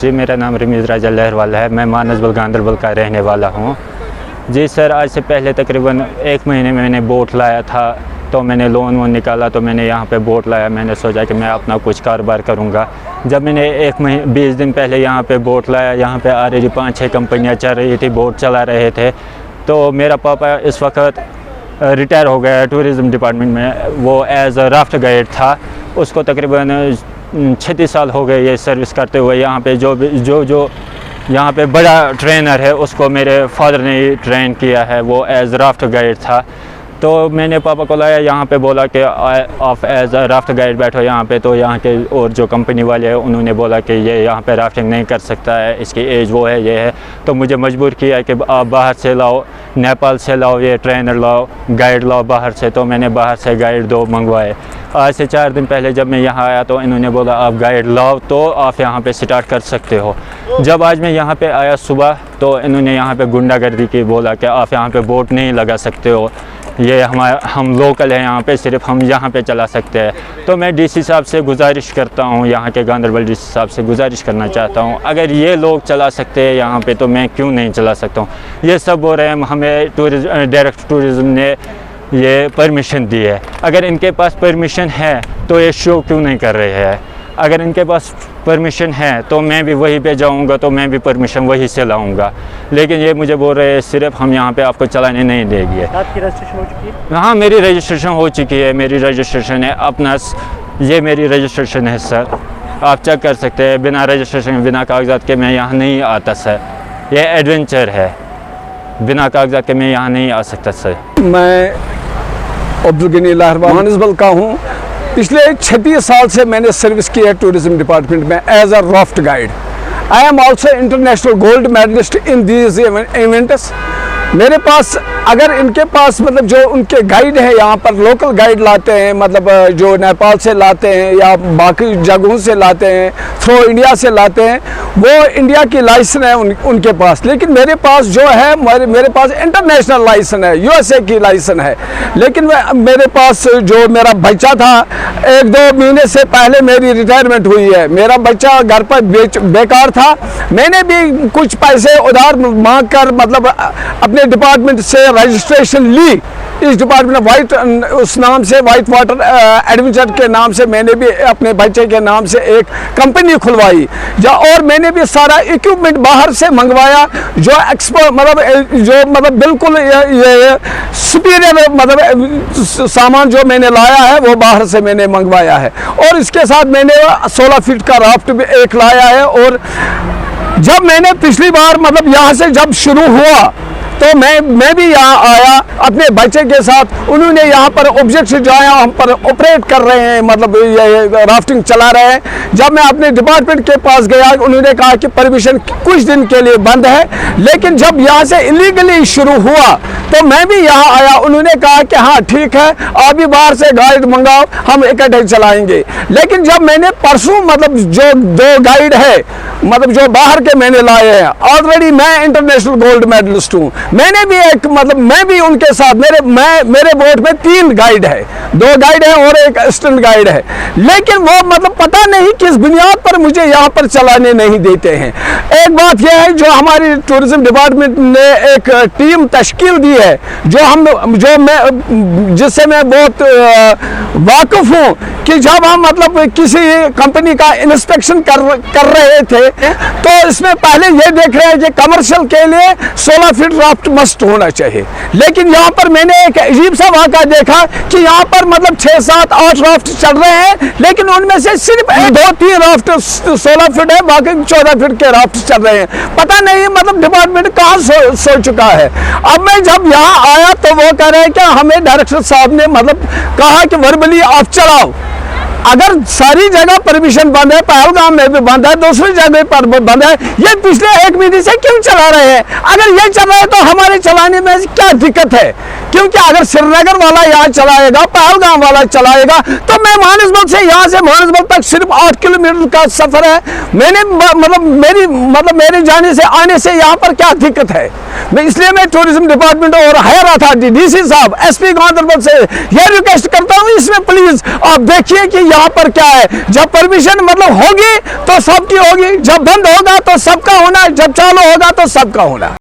जी, मेरा नाम रमीज़ राजा लहरवाला है। मैं मानसबल गांदरबल का रहने वाला हूँ। जी सर, आज से पहले तकरीबन 1 महीने में मैंने बोट लाया था, तो मैंने लोन वोन निकाला, तो मैंने यहाँ पे बोट लाया। मैंने सोचा कि मैं अपना कुछ कारोबार करूँगा। जब मैंने 20 दिन पहले यहाँ पे बोट लाया, यहाँ पे ऑलरेडी 5-6 कंपनियाँ चल रही थी, बोट चला रहे थे। तो मेरा पापा इस वक्त रिटायर हो गया है टूरिज़म डिपार्टमेंट में। वो एज अ राफ्ट गाइड था। उसको तकरीबन 36 साल हो गए ये सर्विस करते हुए। यहाँ पे जो यहाँ पे बड़ा ट्रेनर है, उसको मेरे फादर ने ही ट्रेन किया है। वो एज राफ्ट गाइड था। तो मैंने पापा को लाया यहाँ पे, बोला कि आप एज राफ्ट गाइड बैठो यहाँ पे। तो यहाँ के और जो कंपनी वाले हैं, उन्होंने बोला कि ये यहाँ पे राफ्टिंग नहीं कर सकता है, इसकी एज वो है, ये है। तो मुझे मजबूर किया कि आप बाहर से लाओ, नेपाल से लाओ, ये ट्रेनर लाओ, गाइड लाओ बाहर से। तो मैंने बाहर से गाइड 2 मंगवाए। आज से 4 दिन पहले जब मैं यहाँ आया, तो इन्होंने बोला आप गाइड लाओ तो आप यहाँ पे स्टार्ट कर सकते हो। जब आज मैं यहाँ पे आया सुबह, तो इन्होंने यहाँ पे गुंडागर्दी की, बोला कि आप यहाँ पे बोट नहीं लगा सकते हो, ये हम लोकल हैं यहाँ पे, सिर्फ हम यहाँ पे चला सकते हैं। तो मैं डीसी साहब से गुजारिश करता हूँ, यहाँ के गांदरबल डीसी साहब से गुजारिश करना चाहता हूँ, अगर ये लोग चला सकते हैं यहाँ पे, तो मैं क्यों नहीं चला सकता हूँ। ये सब बोल रहे हैं हमें डायरेक्ट टूरिज़्म ने ये परमिशन दी है। अगर इनके पास परमिशन है तो ये शो क्यों नहीं कर रहे हैं? अगर इनके पास परमिशन है तो मैं भी वहीं पे जाऊंगा, तो मैं भी परमिशन वहीं से लाऊंगा। लेकिन ये मुझे बोल रहे हैं सिर्फ हम यहाँ पे आपको चलाने नहीं देंगे। आपकी रजिस्ट्रेशन हो चुकी है? हाँ, मेरी रजिस्ट्रेशन हो चुकी है। मेरी रजिस्ट्रेशन है अपना, ये मेरी रजिस्ट्रेशन है सर। आप चेक कर सकते हैं। बिना रजिस्ट्रेशन, बिना कागजात के मैं यहाँ नहीं आता सर। ये एडवेंचर है, बिना कागजात के मैं यहाँ नहीं आ सकता सर। मैं अब्दुल गनी लहरवाल मानसबल का हूँ। पिछले 36 साल से मैंने सर्विस की है टूरिज्म डिपार्टमेंट में as a raft guide. I am also international gold medalist in these events. मेरे पास, अगर इनके पास मतलब जो उनके गाइड है, यहाँ पर लोकल गाइड लाते हैं, मतलब जो नेपाल से लाते हैं या बाकी जगहों से लाते हैं, थ्रू इंडिया से लाते हैं, वो इंडिया की लाइसेंस है उनके पास। लेकिन मेरे पास जो है, मेरे पास इंटरनेशनल लाइसेंस है, यूएसए की लाइसेंस है। लेकिन मेरे पास जो मेरा बच्चा था, 1-2 महीने से पहले मेरी रिटायरमेंट हुई है। मेरा बच्चा घर पर बेकार था। मैंने भी कुछ पैसे उधार मांग कर मतलब अपने डिपार्टमेंट से रजिस्ट्रेशन ली। इस डिपार्टमेंट वाइट, उस नाम से वाइट वाटर एडवेंचर के नाम से मैंने भी अपने बच्चे के नाम से एक कंपनी खुलवाई। और मैंने भी सारा इक्विपमेंट बाहर से मंगवाया, जो एक्सपोर्ट मतलब बिल्कुल ये सुपीरियर मतलब सामान जो मैंने लाया है, वो बाहर से मैंने मंगवाया है। और इसके साथ मैंने 16 फीट का राफ्ट भी एक लाया है। और जब मैंने पिछली बार मतलब यहाँ से जब शुरू हुआ, तो मैं भी यहाँ आया अपने बच्चे के साथ। उन्होंने यहाँ पर ऑब्जेक्ट से जो है हम पर ऑपरेट कर रहे हैं, मतलब ये राफ्टिंग चला रहे हैं। जब मैं अपने डिपार्टमेंट के पास गया, उन्होंने कहा कि परमिशन कुछ दिन के लिए बंद है। लेकिन जब यहाँ से इलीगली शुरू हुआ, तो मैं भी यहाँ आया। उन्होंने कहा कि हाँ ठीक है, आप भी बाहर से गाइड मंगाओ, हम इकट्ठे चलाएंगे। लेकिन जब मैंने परसों मतलब जो 2 गाइड है, मतलब जो बाहर के मैंने लाए हैं, ऑलरेडी मैं इंटरनेशनल गोल्ड मेडलिस्ट हूँ। मैंने भी एक मतलब मैं भी उनके साथ, मेरे बोट में 3 गाइड है, 2 गाइड है और एक असिस्टेंट गाइड है। लेकिन वो मतलब पता नहीं किस बुनियाद पर मुझे यहाँ पर चलाने नहीं देते हैं। एक बात यह है, जो हमारी टूरिज्म डिपार्टमेंट ने एक टीम तश्कील दी है, जिससे मैं बहुत वाकिफ हूँ, कि जब हम मतलब किसी कंपनी का इंस्पेक्शन कर रहे थे, तो इसमें पहले ये देख रहे हैं कि कमर्शियल के लिए 16 फीट राफ्ट मस्ट होना चाहिए। लेकिन यहाँ पर मैंने एक अजीब सा वाक़ा देखा कि यहाँ पर मतलब 6, 7, 8 राफ्ट चल रहे हैं, लेकिन उनमें से सिर्फ 2-3 राफ्ट 16 फीट है, बाकी 14 फीट के राफ्ट चल रहे हैं। पता नहीं मतलब डिपार्टमेंट कहाँ सो चुका है। अब मैं जब यहाँ आया, तो वो कह रहे हैं कि हमें डायरेक्टर साहब ने मतलब कहा कि वर्बली आप चलाओ। अगर सारी जगह परमिशन बंद है, पहलगाम में भी बंद है, दूसरी जगह पर बंद है, ये पिछले 1 महीने से क्यों चला रहे हैं? अगर ये चल रहा है, तो हमारे चलाने में क्या दिक्कत है? क्योंकि अगर श्रीनगर वाला यहाँ चलाएगा, पहलगाम वाला चलाएगा, तो मैं मानसबल से यहाँ से मानसबल तक सिर्फ 8 किलोमीटर का सफर है। मैंने मतलब मेरे जाने से आने से यहाँ पर क्या दिक्कत है? इसलिए मैं टूरिज्म डिपार्टमेंट और हायर अथॉरिटी डीसी साहब, एसपी गांदरबल से यह रिक्वेस्ट करता हूँ, इसमें प्लीज आप देखिए कि यहाँ पर क्या है, जब परमिशन मतलब होगी तो सबकी होगी, जब बंद होगा तो सबका होना, जब चालू होगा तो सबका होना।